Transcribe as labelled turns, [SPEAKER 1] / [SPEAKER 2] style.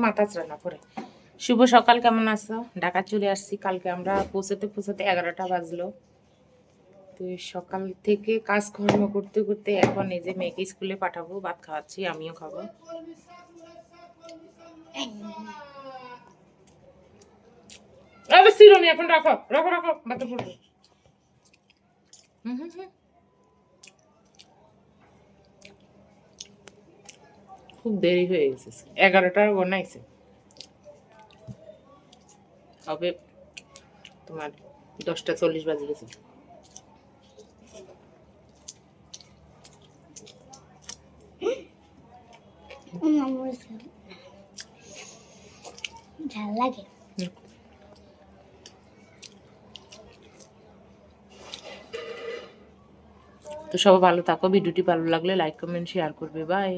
[SPEAKER 1] মাথা না পরে। শুভ সকাল, কেমন আছো? ঢাকা চলে আসছি কালকে আমরা পৌঁছাতে 11টা বাজলো। তো সকাল থেকে কাজকর্ম করতে করতে এখন এই যে মেয়েকে স্কুলে পাঠাবো, ভাত খাওয়াচ্ছি, আমিও খাবো। সিরোনি এখন রাখো রাখো রাখো, বাতা পড়বে। খুব দেরি হয়ে গেছে, 11টা বানাইছে, হবে তোমার 10টা 40 বাজে গেছে।
[SPEAKER 2] ঝাল লাগে।
[SPEAKER 1] তো সবাই ভালো থাকো, ভিডিওটি ভালো লাগলে লাইক কমেন্ট শেয়ার করবে, বাই।